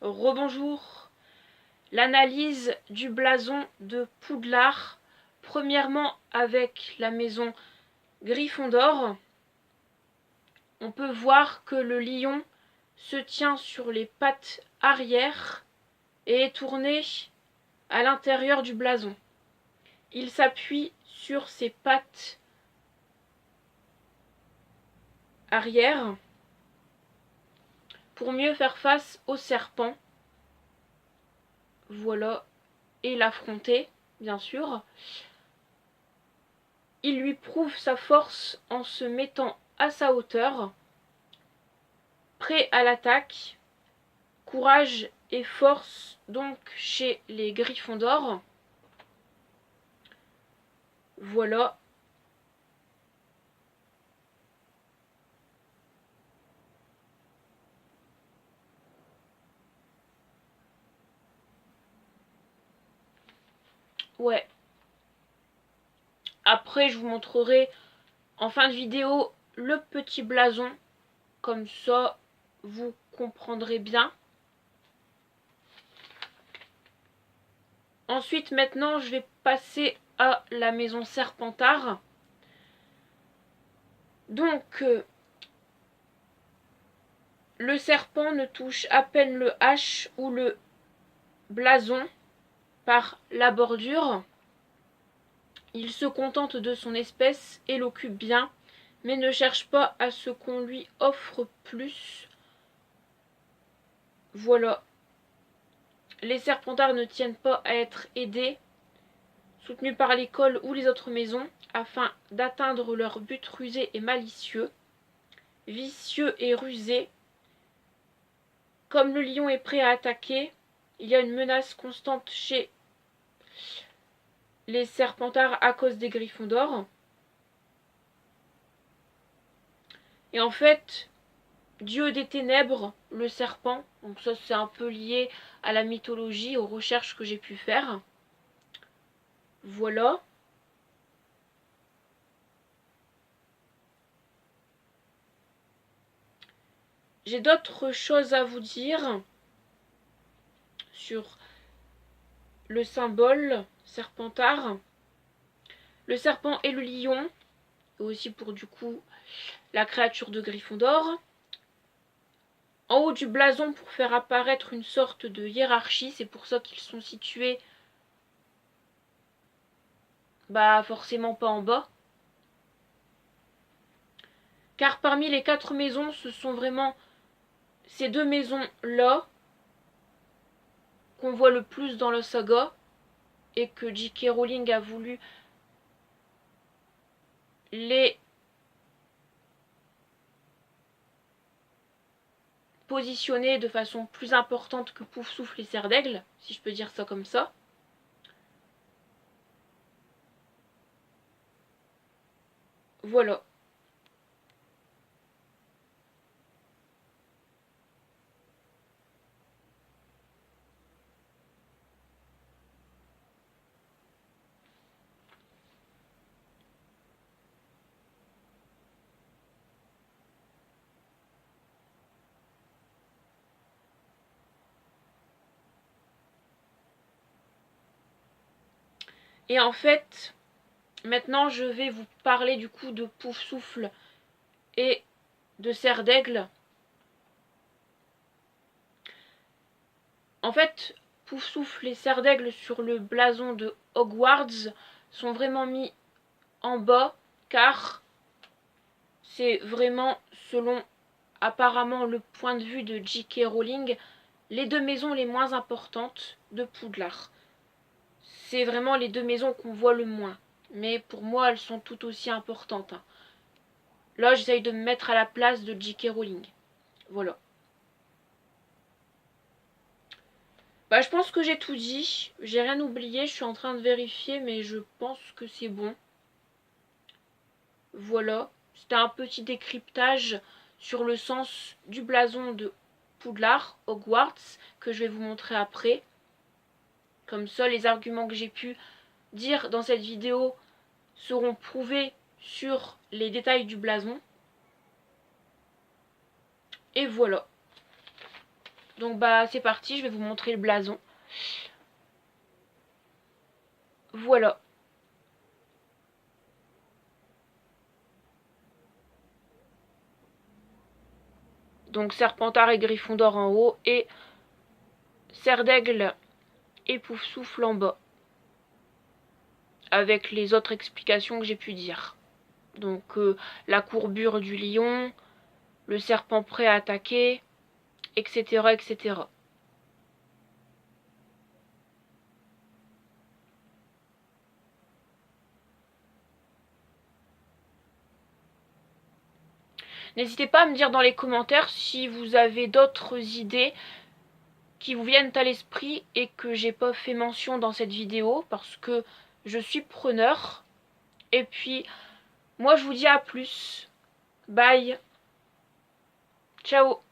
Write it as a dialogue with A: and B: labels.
A: Rebonjour. L'analyse du blason de Poudlard, premièrement avec la maison Gryffondor. On peut voir que le lion se tient sur les pattes arrière et est tourné à l'intérieur du blason. Il s'appuie sur ses pattes arrière pour mieux faire face au serpent. Voilà, et l'affronter, bien sûr. Il lui prouve sa force en se mettant à sa hauteur, prêt à l'attaque. Courage et force donc chez les Gryffondors. Voilà. Ouais. Après, je vous montrerai en fin de vidéo le petit blason. Comme ça, vous comprendrez bien. Ensuite, maintenant, je vais passer à la maison Serpentard. Donc, le serpent ne touche à peine le H ou le blason par la bordure. Il se contente de son espèce et l'occupe bien, mais ne cherche pas à ce qu'on lui offre plus. Voilà. Les Serpentards ne tiennent pas à être aidés, soutenus par l'école ou les autres maisons, afin d'atteindre leur but rusé et malicieux, vicieux et rusé. Comme le lion est prêt à attaquer, il y a une menace constante chez les Serpentards à cause des Gryffondors. Et en fait, Dieu des ténèbres, le serpent, donc ça c'est un peu lié à la mythologie, aux recherches que j'ai pu faire. Voilà. J'ai d'autres choses à vous dire sur le symbole Serpentard. Le serpent et le lion, et aussi pour du coup la créature de Gryffondor. En haut du blason pour faire apparaître une sorte de hiérarchie, c'est pour ça qu'ils sont situés forcément pas en bas. Car parmi les 4 maisons, ce sont vraiment ces 2 maisons-là qu'on voit le plus dans la saga et que J.K. Rowling a voulu les positionner de façon plus importante que Poufsouffle et Serre d'Aigle, si je peux dire ça comme ça. Voilà. Et en fait, maintenant je vais vous parler du coup de Poufsouffle et de Serre d'Aigle. En fait, Poufsouffle et Serre d'Aigle sur le blason de Hogwarts sont vraiment mis en bas car c'est vraiment, selon apparemment le point de vue de J.K. Rowling, les 2 maisons les moins importantes de Poudlard. C'est vraiment les 2 maisons qu'on voit le moins. Mais pour moi, elles sont tout aussi importantes. Là, j'essaye de me mettre à la place de J.K. Rowling. Voilà. Je pense que j'ai tout dit. J'ai rien oublié. Je suis en train de vérifier, mais je pense que c'est bon. Voilà. C'était un petit décryptage sur le sens du blason de Poudlard, Hogwarts, que je vais vous montrer après. Comme ça, les arguments que j'ai pu dire dans cette vidéo seront prouvés sur les détails du blason. Et voilà. Donc bah c'est parti, je vais vous montrer le blason. Voilà. Donc Serpentard et Gryffondor en haut et Serre d'Aigle et Poufsouffle en bas. Avec les autres explications que j'ai pu dire. Donc la courbure du lion, le serpent prêt à attaquer, etc. etc. N'hésitez pas à me dire dans les commentaires si vous avez d'autres idées qui vous viennent à l'esprit et que j'ai pas fait mention dans cette vidéo parce que je suis preneur. Et puis, moi je vous dis à plus. Bye. Ciao.